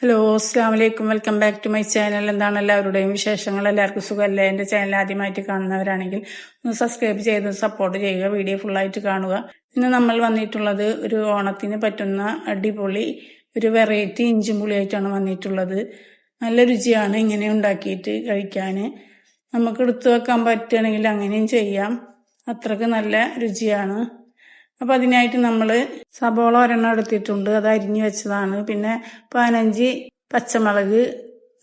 Hello, അസ്സാം വലൈക്കും. Welcome back to my channel. എന്താണ് എല്ലാവരുടെയും വിശേഷങ്ങൾ? എല്ലാവർക്കും സുഖമല്ലേ? എൻ്റെ ചാനൽ ആദ്യമായിട്ട് കാണുന്നവരാണെങ്കിൽ ഒന്ന് സബ്സ്ക്രൈബ് ചെയ്ത് സപ്പോർട്ട് ചെയ്യുക, വീഡിയോ ഫുള്ളായിട്ട് കാണുക. ഇന്ന് നമ്മൾ വന്നിട്ടുള്ളത് ഒരു ഓണത്തിന് പറ്റുന്ന അടിപൊളി ഒരു വെറൈറ്റി ഇഞ്ചും പുളിയായിട്ടാണ് വന്നിട്ടുള്ളത്. നല്ല രുചിയാണ് ഇങ്ങനെ ഉണ്ടാക്കിയിട്ട് കഴിക്കാൻ. നമുക്ക് എടുത്തു വെക്കാൻ പറ്റുകയാണെങ്കിൽ അങ്ങനെയും ചെയ്യാം, അത്രക്ക് നല്ല രുചിയാണ്. അപ്പൊ അതിനായിട്ട് നമ്മൾ സബോള ഒരെണ്ണം എടുത്തിട്ടുണ്ട്, അത് അരിഞ്ഞു വെച്ചതാണ്. പിന്നെ 15 പച്ചമുളക്,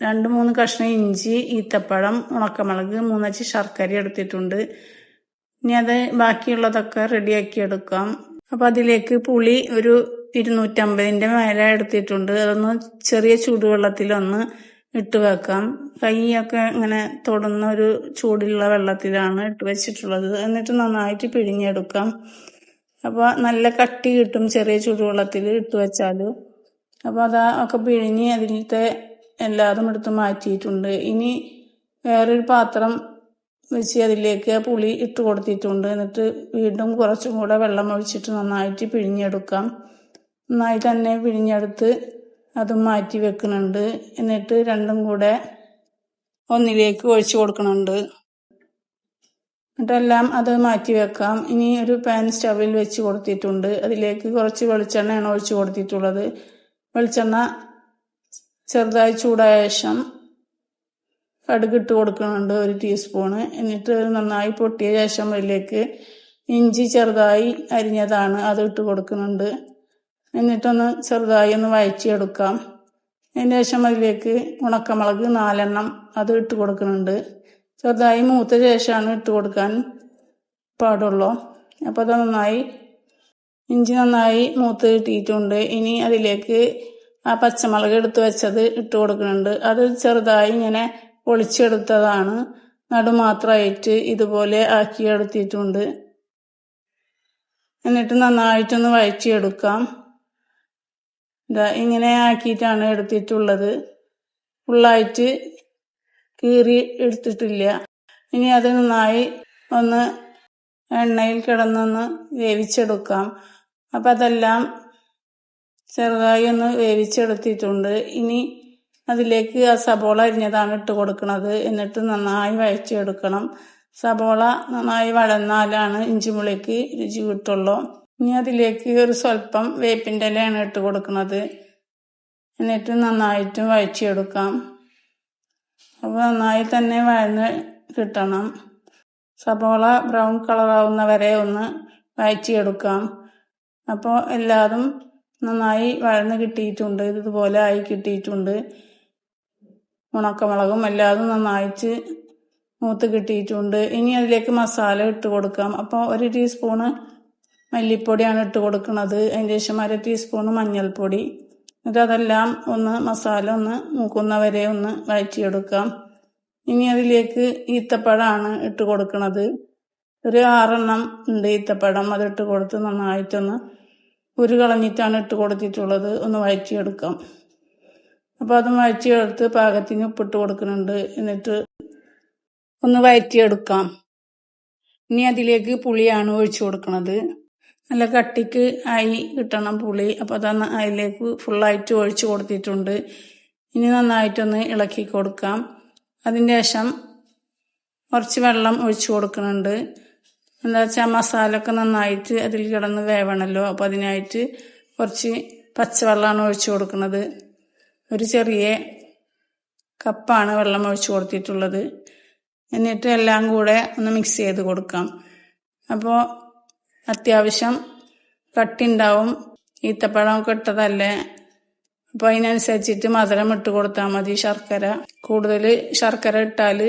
2-3 കഷ്ണം ഇഞ്ചി, ഈത്തപ്പഴം, ഉണക്കമുളക്, 3 ശർക്കര എടുത്തിട്ടുണ്ട്. ഇനി അത് ബാക്കിയുള്ളതൊക്കെ റെഡിയാക്കി എടുക്കാം. അപ്പൊ അതിലേക്ക് പുളി ഒരു 250ന്റെ മേലെ എടുത്തിട്ടുണ്ട്. അതൊന്ന് ചെറിയ ചൂടുവെള്ളത്തിലൊന്ന് ഇട്ട് വെക്കാം. കൈയൊക്കെ ഇങ്ങനെ തൊടുന്ന ഒരു ചൂടുള്ള വെള്ളത്തിലാണ് ഇട്ട് വെച്ചിട്ടുള്ളത്. എന്നിട്ട് നന്നായിട്ട് പിഴിഞ്ഞെടുക്കാം. അപ്പോൾ നല്ല കട്ടി കിട്ടും ചെറിയ ചൂടുവെള്ളത്തിൽ ഇട്ട് വെച്ചാൽ. അപ്പോൾ അതാ ഒക്കെ പിഴിഞ്ഞ് അതിലത്തെ എല്ലാതും എടുത്ത് മാറ്റിയിട്ടുണ്ട്. ഇനി വേറൊരു പാത്രം വെച്ച് അതിലേക്ക് പുളി ഇട്ട് കൊടുത്തിട്ടുണ്ട്. എന്നിട്ട് വീണ്ടും കുറച്ചും കൂടെ വെള്ളം ഒഴിച്ചിട്ട് നന്നായിട്ട് പിഴിഞ്ഞെടുക്കാം. നന്നായിട്ട് തന്നെ പിഴിഞ്ഞെടുത്ത് അതും മാറ്റി വെക്കുന്നുണ്ട്. എന്നിട്ട് രണ്ടും കൂടെ ഒന്നിലേക്ക് ഒഴിച്ചു കൊടുക്കുന്നുണ്ട്. എന്നിട്ടെല്ലാം അത് മാറ്റി വെക്കാം. ഇനി ഒരു പാൻ സ്റ്റവിൽ വെച്ച് കൊടുത്തിട്ടുണ്ട്. അതിലേക്ക് കുറച്ച് വെളിച്ചെണ്ണയാണ് ഒഴിച്ചു കൊടുത്തിട്ടുള്ളത്. വെളിച്ചെണ്ണ ചെറുതായി ചൂടായ ശേഷം കടുക് ഇട്ട് കൊടുക്കുന്നുണ്ട് 1 ടീസ്പൂണ്. എന്നിട്ട് നന്നായി പൊട്ടിയ ശേഷം അതിലേക്ക് ഇഞ്ചി ചെറുതായി അരിഞ്ഞതാണ്, അത് ഇട്ട് കൊടുക്കുന്നുണ്ട്. എന്നിട്ടൊന്ന് ചെറുതായി ഒന്ന് വഴറ്റിയെടുക്കാം. അതിന് ശേഷം അതിലേക്ക് ഉണക്കമുളക് 4 എണ്ണം അത് ഇട്ട് കൊടുക്കുന്നുണ്ട്. ചെറുതായി മൂത്ത ശേഷമാണ് ഇട്ട് കൊടുക്കാൻ പാടുള്ളൂ. അപ്പോൾ അത് നന്നായി ഇഞ്ചി നന്നായി മൂത്ത് കിട്ടിയിട്ടുണ്ട്. ഇനി അതിലേക്ക് ആ പച്ചമുളക് എടുത്ത് വെച്ചത് ഇട്ട് കൊടുക്കുന്നുണ്ട്. അത് ചെറുതായി ഇങ്ങനെ പൊളിച്ചെടുത്തതാണ്, നടുമാത്രമായിട്ട് ഇതുപോലെ ആക്കിയെടുത്തിട്ടുണ്ട്. എന്നിട്ട് നന്നായിട്ടൊന്ന് വഴറ്റിയെടുക്കാം. ഇങ്ങനെ ആക്കിയിട്ടാണ് എടുത്തിട്ടുള്ളത്, ഫുള്ളായിട്ട് കീറി എടുത്തിട്ടില്ല. ഇനി അത് നന്നായി ഒന്ന് എണ്ണയിൽ കിടന്നൊന്ന് വേവിച്ചെടുക്കാം. അപ്പം അതെല്ലാം ചെറുതായി ഒന്ന് വേവിച്ചെടുത്തിട്ടുണ്ട്. ഇനി അതിലേക്ക് ആ സബോള അരിഞ്ഞതാണ് ഇട്ട് കൊടുക്കുന്നത്. എന്നിട്ട് നന്നായി വഴറ്റിയെടുക്കണം. സബോള നന്നായി വഴന്നാലാണ് ഇഞ്ചിമുളിക്ക് രുചി കിട്ടുള്ളൂ. ഇനി അതിലേക്ക് ഒരു സ്വല്പം വേപ്പിൻ്റെ ഇലയാണ് ഇട്ട് കൊടുക്കുന്നത്. എന്നിട്ട് നന്നായിട്ടും വഴറ്റിയെടുക്കാം. അപ്പോൾ നന്നായി തന്നെ വഴന്ന് കിട്ടണം. സബോള ബ്രൗൺ കളറാവുന്നവരെ ഒന്ന് വഴറ്റിയെടുക്കാം. അപ്പോൾ എല്ലാതും നന്നായി വഴന്ന് കിട്ടിയിട്ടുണ്ട്, ഇതുപോലെ ആയി കിട്ടിയിട്ടുണ്ട്. ഉണക്കമുളകും എല്ലാതും നന്നായിട്ട് മൂത്ത് കിട്ടിയിട്ടുണ്ട്. ഇനി അതിലേക്ക് മസാല ഇട്ട് കൊടുക്കാം. അപ്പോൾ 1 ടീസ്പൂണ് മല്ലിപ്പൊടിയാണ് ഇട്ട് കൊടുക്കുന്നത്. അതിന് ശേഷം 1/2 ടീസ്പൂണ് മഞ്ഞൾപ്പൊടി. എന്നിട്ട് അതെല്ലാം ഒന്ന് മസാല ഒന്ന് മൂക്കുന്നവരെ ഒന്ന് വഴറ്റിയെടുക്കാം. ഇനി അതിലേക്ക് ഈത്തപ്പഴമാണ് ഇട്ട് കൊടുക്കുന്നത്. ഒരു 6 എണ്ണം ഉണ്ട് ഈത്തപ്പഴം, അതിട്ട് കൊടുത്ത് നന്നായിട്ടൊന്ന് കുരു കളഞ്ഞിട്ടാണ് ഇട്ട് കൊടുത്തിട്ടുള്ളത്. ഒന്ന് വഴറ്റിയെടുക്കാം. അപ്പോൾ അതും വഴറ്റിയെടുത്ത് പാകത്തിന് ഉപ്പിട്ട് കൊടുക്കുന്നുണ്ട്. എന്നിട്ട് ഒന്ന് വഴറ്റിയെടുക്കാം. ഇനി അതിലേക്ക് പുളിയാണ് ഒഴിച്ചു കൊടുക്കുന്നത്. നല്ല കട്ടിക്ക് ആയി കിട്ടണം പുളി. അപ്പോൾ അതൊന്ന് അതിലേക്ക് ഫുള്ളായിട്ട് ഒഴിച്ചു കൊടുത്തിട്ടുണ്ട്. ഇനി നന്നായിട്ടൊന്ന് ഇളക്കി കൊടുക്കാം. അതിന് ശേഷം കുറച്ച് വെള്ളം ഒഴിച്ചു കൊടുക്കുന്നുണ്ട്. എന്താ വെച്ചാൽ മസാല ഒക്കെ നന്നായിട്ട് അതിൽ കിടന്ന് വേവണമല്ലോ. അപ്പോൾ അതിനായിട്ട് കുറച്ച് പച്ചവെള്ളമാണ് ഒഴിച്ചു കൊടുക്കുന്നത്. ഒരു ചെറിയ കപ്പാണ് വെള്ളം ഒഴിച്ചു കൊടുത്തിട്ടുള്ളത്. എന്നിട്ട് എല്ലാം കൂടെ ഒന്ന് മിക്സ് ചെയ്ത് കൊടുക്കാം. അപ്പോൾ അത്യാവശ്യം കട്ടിണ്ടാവും, ഈത്തപ്പഴമൊക്കെ ഇട്ടതല്ലേ. അപ്പോൾ അതിനനുസരിച്ചിട്ട് മധുരം ഇട്ട് കൊടുത്താൽ മതി. ശർക്കര കൂടുതൽ ശർക്കര ഇട്ടാൽ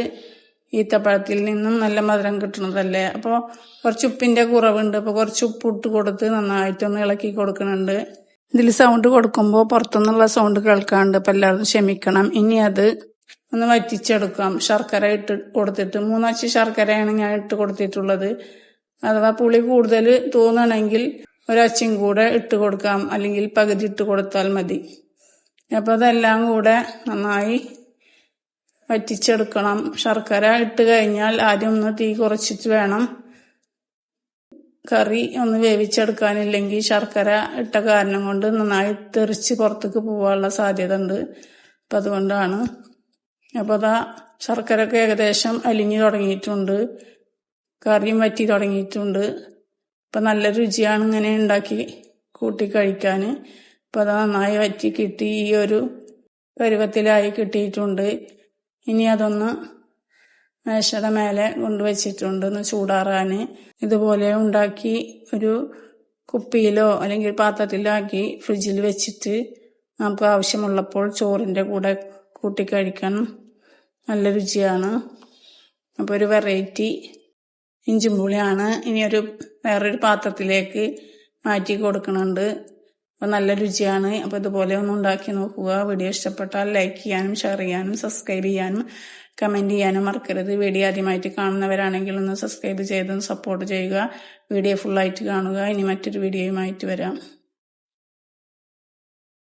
ഈത്തപ്പഴത്തിൽ നിന്നും നല്ല മധുരം കിട്ടുന്നതല്ലേ. അപ്പോൾ കുറച്ച് ഉപ്പിൻ്റെ കുറവുണ്ട്. അപ്പോൾ കുറച്ച് ഉപ്പ് ഇട്ട് കൊടുത്ത് നന്നായിട്ടൊന്ന് ഇളക്കി കൊടുക്കുന്നുണ്ട്. ഇതിൽ സൗണ്ട് കൊടുക്കുമ്പോൾ പുറത്തുനിന്നുള്ള സൗണ്ട് കേൾക്കാണ്ട്, അപ്പോൾ എല്ലാവരും ക്ഷമിക്കണം. ഇനി അത് ഒന്ന് വറ്റിച്ചെടുക്കാം. ശർക്കര ഇട്ട് കൊടുത്തിട്ട് 3 ശർക്കരയാണ് ഞാൻ ഇട്ട് കൊടുത്തിട്ടുള്ളത്. അഥവാ പുളി കൂടുതൽ തോന്നണമെങ്കിൽ ഒരച്ചും കൂടെ ഇട്ട് കൊടുക്കാം, അല്ലെങ്കിൽ പകുതി ഇട്ട് കൊടുത്താൽ മതി. അപ്പോൾ അതെല്ലാം കൂടെ നന്നായി വറ്റിച്ചെടുക്കണം. ശർക്കര ഇട്ട് കഴിഞ്ഞാൽ ആദ്യം ഒന്ന് തീ കുറച്ചിട്ട് വേണം കറി ഒന്ന് വേവിച്ചെടുക്കാനില്ലെങ്കിൽ ശർക്കര ഇട്ട കാരണം കൊണ്ട് നന്നായി തെറിച്ച് പുറത്തേക്ക് പോകാനുള്ള സാധ്യത ഉണ്ട്. അപ്പം അതുകൊണ്ടാണ്. അപ്പോൾ അതാ ശർക്കരയൊക്കെ ഏകദേശം അലിഞ്ഞു തുടങ്ങിയിട്ടുണ്ട്, കറിയും വറ്റി തുടങ്ങിയിട്ടുണ്ട്. അപ്പം നല്ല രുചിയാണ് ഇങ്ങനെ ഉണ്ടാക്കി കൂട്ടി കഴിക്കാൻ. അപ്പം അത് നന്നായി വറ്റി കിട്ടി, ഈ ഒരു പരുവത്തിലായി കിട്ടിയിട്ടുണ്ട്. ഇനി അതൊന്ന് മേശയുടെ മേലെ കൊണ്ടുവച്ചിട്ടുണ്ട് ഒന്ന് ചൂടാറാൻ. ഇതുപോലെ ഉണ്ടാക്കി ഒരു കുപ്പിയിലോ അല്ലെങ്കിൽ പാത്രത്തിലാക്കി ഫ്രിഡ്ജിൽ വെച്ചിട്ട് നമുക്ക് ആവശ്യമുള്ളപ്പോൾ ചോറിൻ്റെ കൂടെ കൂട്ടി കഴിക്കാൻ നല്ല രുചിയാണ്. അപ്പോൾ ഒരു വെറൈറ്റി ഇഞ്ചിമ്പുളിയാണ് ഇനി വേറൊരു പാത്രത്തിലേക്ക് മാറ്റി കൊടുക്കുന്നുണ്ട്. അപ്പോൾ നല്ല രുചിയാണ്. അപ്പോൾ ഇതുപോലെ ഒന്ന് ഉണ്ടാക്കി നോക്കുക. വീഡിയോ ഇഷ്ടപ്പെട്ടാൽ ലൈക്ക് ചെയ്യാനും ഷെയർ ചെയ്യാനും സബ്സ്ക്രൈബ് ചെയ്യാനും കമൻറ്റ് ചെയ്യാനും മറക്കരുത്. വീഡിയോ ആദ്യമായിട്ട് കാണുന്നവരാണെങ്കിൽ ഒന്ന് സബ്സ്ക്രൈബ് ചെയ്തൊന്ന് സപ്പോർട്ട് ചെയ്യുക. വീഡിയോ ഫുള്ളായിട്ട് കാണുക. ഇനി മറ്റൊരു വീഡിയോയുമായിട്ട് വരാം.